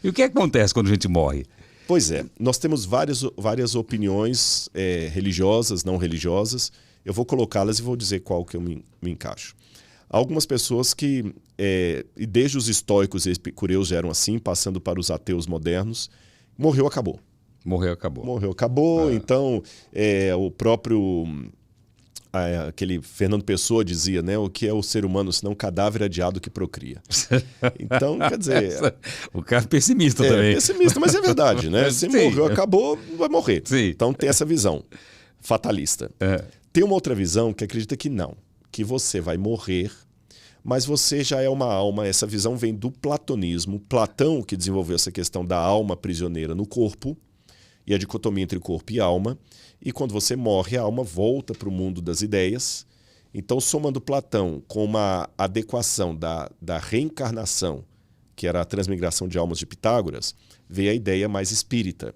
E o que acontece quando a gente morre? Pois é, nós temos várias opiniões religiosas, não religiosas. Eu vou colocá-las e vou dizer qual que eu me encaixo. Há algumas pessoas que, e desde os estoicos e epicureus já eram assim, passando para os ateus modernos, morreu, acabou. Morreu, acabou. Morreu, acabou. Então, o próprio... aquele Fernando Pessoa dizia, né? O que é o ser humano senão um cadáver adiado que procria. Então, quer dizer... O cara é pessimista também. É pessimista, mas é verdade, né? Se morreu, acabou, vai morrer. Sim. Então tem essa visão fatalista. Tem uma outra visão que acredita que não. Que você vai morrer, mas você já é uma alma. Essa visão vem do platonismo. Platão que desenvolveu essa questão da alma prisioneira no corpo e a dicotomia entre corpo e alma. E quando você morre, a alma volta para o mundo das ideias. Então, somando Platão com uma adequação da reencarnação, que era a transmigração de almas de Pitágoras, veio a ideia mais espírita,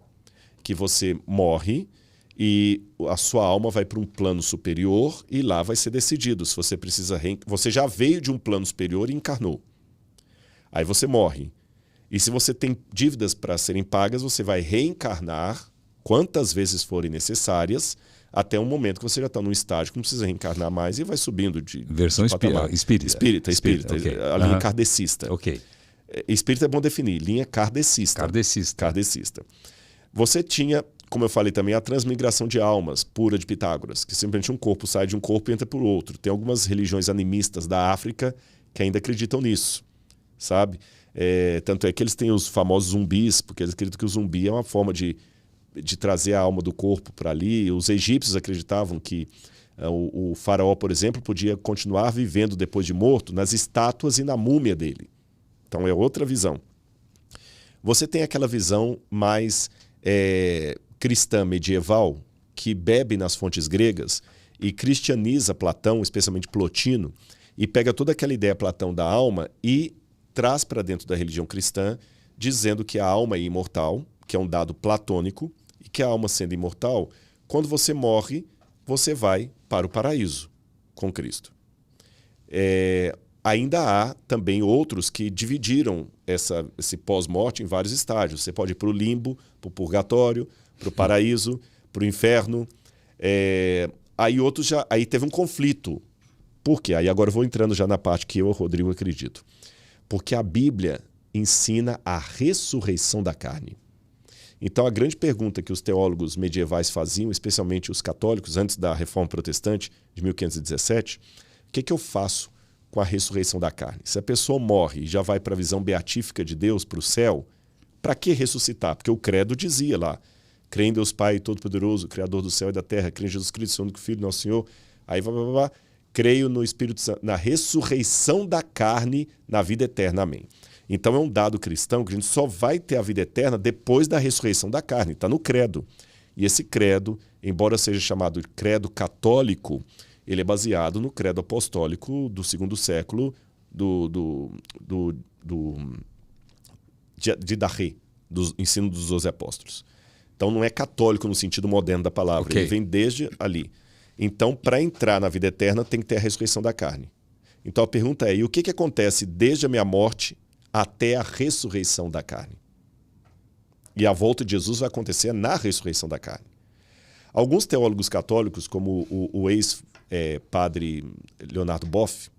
que você morre e a sua alma vai para um plano superior e lá vai ser decidido se você precisa... Você já veio de um plano superior e encarnou. Aí você morre. E se você tem dívidas para serem pagas, você vai reencarnar quantas vezes forem necessárias, até um momento que você já está num estágio que não precisa reencarnar mais e vai subindo de versão patamar. espírita. Okay. A linha kardecista. Ok. Espírita é bom definir, linha kardecista. Kardecista. Você tinha, como eu falei também, a transmigração de almas pura de Pitágoras, que simplesmente um corpo sai de um corpo e entra por outro. Tem algumas religiões animistas da África que ainda acreditam nisso, sabe? Tanto é que eles têm os famosos zumbis, porque eles acreditam que o zumbi é uma forma de trazer a alma do corpo para ali. Os egípcios acreditavam que o faraó, por exemplo, podia continuar vivendo depois de morto nas estátuas e na múmia dele. Então é outra visão. Você tem aquela visão mais cristã medieval, que bebe nas fontes gregas e cristianiza Platão, especialmente Plotino, e pega toda aquela ideia Platão da alma e traz para dentro da religião cristã, dizendo que a alma é imortal, que é um dado platônico, e que a alma sendo imortal, quando você morre, você vai para o paraíso com Cristo. Ainda há também outros que dividiram esse pós-morte em vários estágios. Você pode ir para o limbo, para o purgatório, para o paraíso, para o inferno. Aí teve um conflito. Por quê? Aí agora eu vou entrando já na parte que eu, Rodrigo, acredito. Porque a Bíblia ensina a ressurreição da carne. Então, a grande pergunta que os teólogos medievais faziam, especialmente os católicos, antes da Reforma Protestante de 1517, o que eu faço com a ressurreição da carne? Se a pessoa morre e já vai para a visão beatífica de Deus, para o céu, para que ressuscitar? Porque o credo dizia lá, crê em Deus Pai Todo-Poderoso, Criador do céu e da terra, crê em Jesus Cristo, Seu único Filho, nosso Senhor, aí creio no Espírito Santo, na ressurreição da carne, na vida eterna. Amém. Então é um dado cristão que a gente só vai ter a vida eterna depois da ressurreição da carne. Está no credo. E esse credo, embora seja chamado de credo católico, ele é baseado no credo apostólico do segundo século de Darré, do ensino dos 12 apóstolos. Então não é católico no sentido moderno da palavra. Okay. Ele vem desde ali. Então, para entrar na vida eterna, tem que ter a ressurreição da carne. Então a pergunta é, e o que acontece desde a minha morte até a ressurreição da carne? E a volta de Jesus vai acontecer na ressurreição da carne. Alguns teólogos católicos, como o ex-padre Leonardo Boff,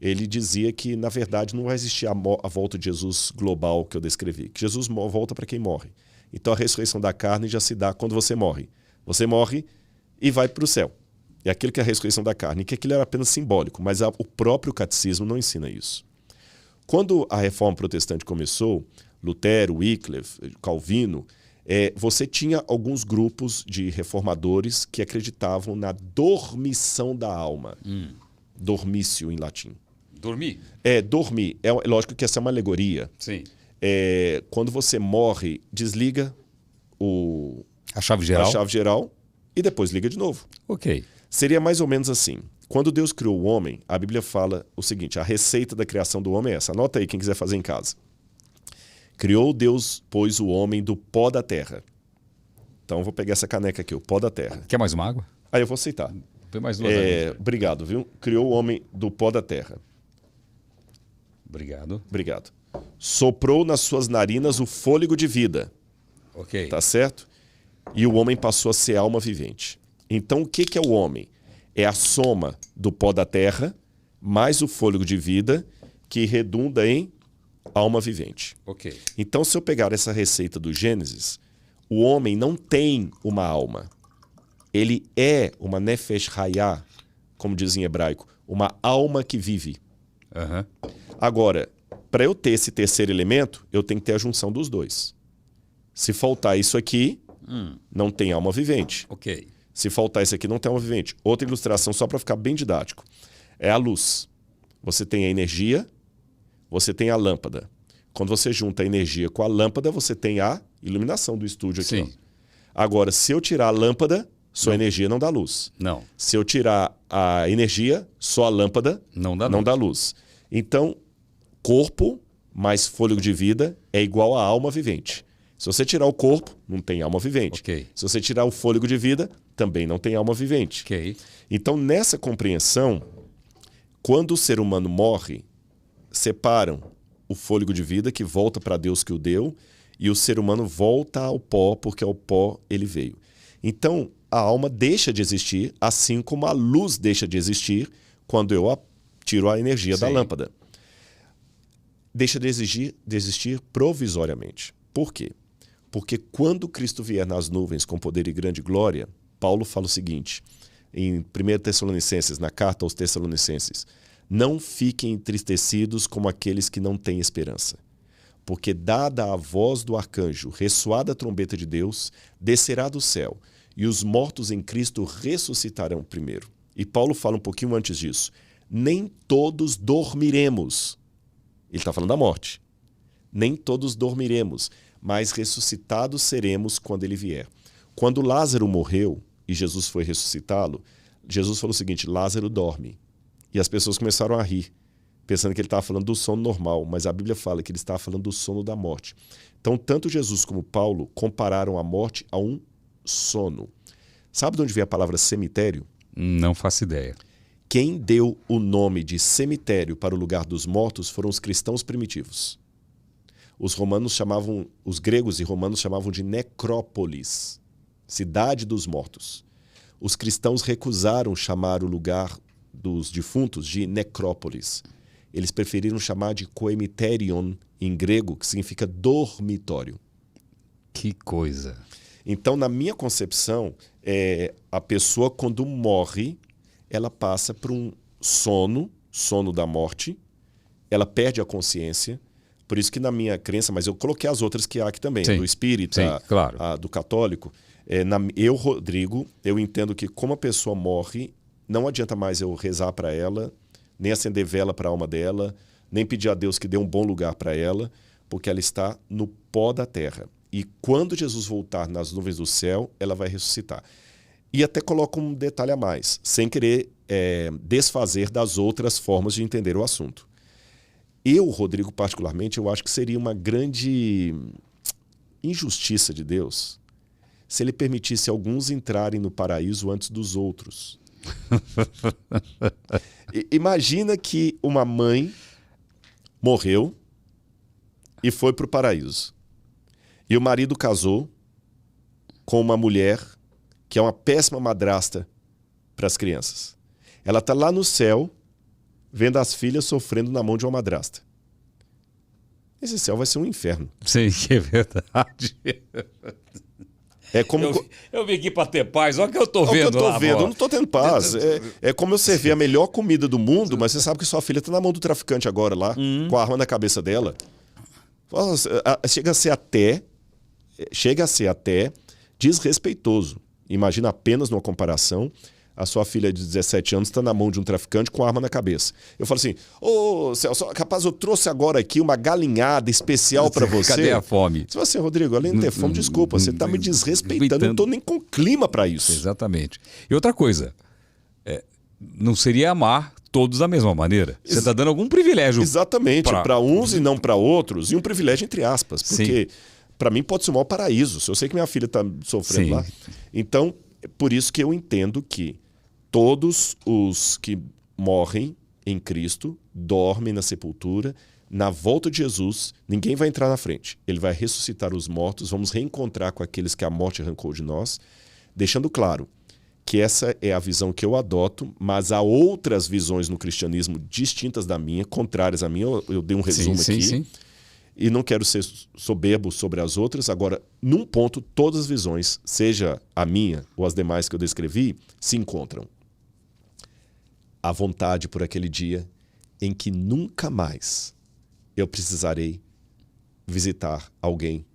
ele dizia que, na verdade, não vai existir a volta de Jesus global que eu descrevi, que Jesus volta para quem morre. Então a ressurreição da carne já se dá quando você morre. Você morre e vai para o céu. É aquilo que é a ressurreição da carne, que aquilo era apenas simbólico, mas o próprio catecismo não ensina isso. Quando a Reforma Protestante começou, Lutero, Wycliffe, Calvino, você tinha alguns grupos de reformadores que acreditavam na dormição da alma. Dormício em latim. Dormir? Dormir. Lógico que essa é uma alegoria. Sim. Quando você morre, desliga a chave geral e depois liga de novo. Ok. Seria mais ou menos assim. Quando Deus criou o homem, a Bíblia fala o seguinte, a receita da criação do homem é essa. Anota aí quem quiser fazer em casa. Criou Deus, pois, o homem do pó da terra. Então, eu vou pegar essa caneca aqui, o pó da terra. Quer mais uma água? Aí eu vou aceitar. Põe mais duas águas. Obrigado, viu? Criou o homem do pó da terra. Obrigado. Obrigado. soprou nas suas narinas o fôlego de vida. Ok. Tá certo? E o homem passou a ser alma vivente. Então, o que é o homem? É a soma do pó da terra mais o fôlego de vida que redunda em alma vivente. Ok. Então, se eu pegar essa receita do Gênesis, o homem não tem uma alma. Ele é uma nefesh hayah, como diz em hebraico, uma alma que vive. Uhum. Agora, para eu ter esse terceiro elemento, eu tenho que ter a junção dos dois. Se faltar isso aqui, não tem alma vivente. Ok. Se faltar isso aqui, não tem alma vivente. Outra ilustração, só para ficar bem didático, é a luz. Você tem a energia, você tem a lâmpada. Quando você junta a energia com a lâmpada, você tem a iluminação do estúdio aqui. Sim. Agora, se eu tirar a lâmpada, sua energia não dá luz. Não. Se eu tirar a energia, só a lâmpada não dá luz. Então, corpo mais fôlego de vida é igual a alma vivente. Se você tirar o corpo, não tem alma vivente. Okay. Se você tirar o fôlego de vida, também não tem alma vivente. Okay. Então, nessa compreensão, quando o ser humano morre, separam o fôlego de vida que volta para Deus que o deu e o ser humano volta ao pó porque ao pó ele veio. Então, a alma deixa de existir, assim como a luz deixa de existir quando eu tiro a energia da lâmpada. Deixa de existir provisoriamente. Por quê? Porque quando Cristo vier nas nuvens com poder e grande glória, Paulo fala o seguinte, em 1 Tessalonicenses, na carta aos Tessalonicenses, não fiquem entristecidos como aqueles que não têm esperança. Porque dada a voz do arcanjo, ressoada a trombeta de Deus, descerá do céu, e os mortos em Cristo ressuscitarão primeiro. E Paulo fala um pouquinho antes disso. Nem todos dormiremos. Ele está falando da morte. Nem todos dormiremos, mas ressuscitados seremos quando ele vier. Quando Lázaro morreu e Jesus foi ressuscitá-lo, Jesus falou o seguinte, Lázaro dorme. E as pessoas começaram a rir, pensando que ele estava falando do sono normal, mas a Bíblia fala que ele estava falando do sono da morte. Então, tanto Jesus como Paulo compararam a morte a um sono. Sabe de onde vem a palavra cemitério? Não faço ideia. Quem deu o nome de cemitério para o lugar dos mortos foram os cristãos primitivos. Os gregos e romanos chamavam de necrópolis, cidade dos mortos. Os cristãos recusaram chamar o lugar dos defuntos de necrópolis. Eles preferiram chamar de koemiterion, em grego, que significa dormitório. Que coisa. Então, na minha concepção, a pessoa, quando morre, ela passa por um sono da morte, ela perde a consciência. Por isso que na minha crença, mas eu coloquei as outras que há aqui também, do espírita, claro. Do católico. Eu, Rodrigo, eu entendo que como a pessoa morre, não adianta mais eu rezar para ela, nem acender vela para a alma dela, nem pedir a Deus que dê um bom lugar para ela, porque ela está no pó da terra. E quando Jesus voltar nas nuvens do céu, ela vai ressuscitar. E até coloco um detalhe a mais, sem querer desfazer das outras formas de entender o assunto. Eu, Rodrigo, particularmente, eu acho que seria uma grande injustiça de Deus se ele permitisse alguns entrarem no paraíso antes dos outros. Imagina que uma mãe morreu e foi para o paraíso. E o marido casou com uma mulher que é uma péssima madrasta para as crianças. Ela está lá no céu, vendo as filhas sofrendo na mão de uma madrasta. Esse céu vai ser um inferno. Sim, que é verdade. É como... eu vim aqui para ter paz, olha o que eu estou vendo lá. Eu não estou tendo paz. É como eu servir a melhor comida do mundo, mas você sabe que sua filha está na mão do traficante agora lá, com a arma na cabeça dela. Chega a ser até desrespeitoso. Imagina apenas numa comparação, a sua filha de 17 anos está na mão de um traficante com arma na cabeça. Eu falo assim, Celso, capaz eu trouxe agora aqui uma galinhada especial para você. Cadê a fome? Se você, Rodrigo, além de ter fome, desculpa, você está me desrespeitando, eu não estou nem com clima para isso. Exatamente. E outra coisa, não seria amar todos da mesma maneira. Você está dando algum privilégio. Exatamente, para uns e não para outros, e um privilégio entre aspas, porque para mim pode ser o maior paraíso, se eu sei que minha filha está sofrendo lá. Então, por isso que eu entendo que todos os que morrem em Cristo dormem na sepultura, Na volta de Jesus, ninguém vai entrar na frente. Ele vai ressuscitar os mortos, vamos reencontrar com aqueles que a morte arrancou de nós, deixando claro que essa é a visão que eu adoto, mas há outras visões no cristianismo distintas da minha, contrárias à minha. Eu dei um resumo aqui. Sim. E não quero ser soberbo sobre as outras. Agora, num ponto, todas as visões, seja a minha ou as demais que eu descrevi, se encontram. A vontade por aquele dia em que nunca mais eu precisarei visitar alguém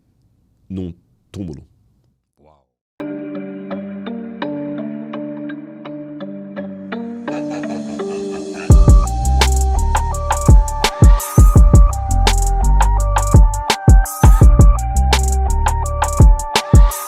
num túmulo.